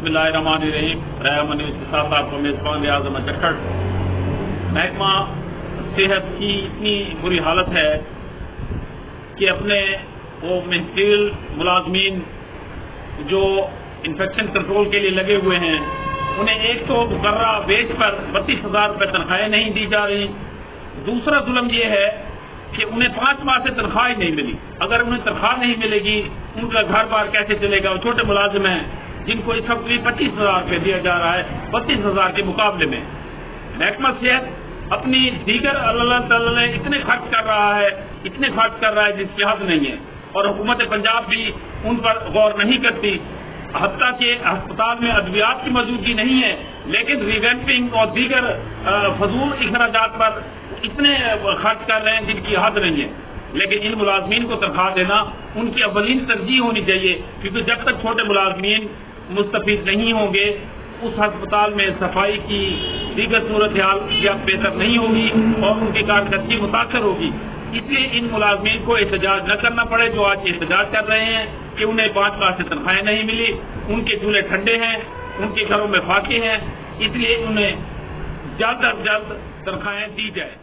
बिस्मिल्लाहिर्रहमानिर्रहीम। रहमान साहब आपको मेजबान आज़म चक्कर। महकमा सेहत की इतनी बुरी हालत है कि अपने वो महफिल मुलाजमीन जो इन्फेक्शन कंट्रोल के लिए लगे हुए हैं, उन्हें एक तो मुकर्रा बेच पर 32,000 रुपये तनख्वाहें नहीं दी जा रही। दूसरा जुल्म ये है कि उन्हें 5 माह से तनख्वाह ही नहीं मिली। अगर उन्हें तनख्वाह नहीं मिलेगी, उनका घर बार कैसे चलेगा? वो छोटे मुलाजिम हैं जिनको इस वक्त भी 25,000 रुपये दिया जा रहा है 32,000 के मुकाबले में। महकमा सेहत अपनी दीगर अल्लाह इतने खर्च कर रहा है जिसकी हद नहीं है, और हुकूमत पंजाब भी उन पर गौर नहीं करती। हत्ता के अस्पताल में अद्वियात की मौजूदगी नहीं है, लेकिन रिवैम्पिंग और दीगर फजूल इखराजात पर इतने खर्च कर रहे हैं जिनकी हद नहीं है। लेकिन इन मुलाजमीन को तनख्वाह देना उनकी अव्वलीन तरजीह होनी चाहिए, क्योंकि जब तक छोटे मुलाजमीन मुस्तफीद नहीं होंगे, उस अस्पताल में सफाई की दीगर सूरत हाल बेहतर नहीं होगी और उनकी कारकर्दगी मुतासर होगी। इसलिए इन मुलाजमीन को एहतजाज न करना पड़े जो आज एहतजाज कर रहे हैं कि उन्हें 5 माह से तनख्वाहें नहीं मिली, उनके चूल्हे ठंडे हैं, उनके घरों में फाके हैं, इसलिए उन्हें जल्द अज जल्द तनख्वाहें दी जाए।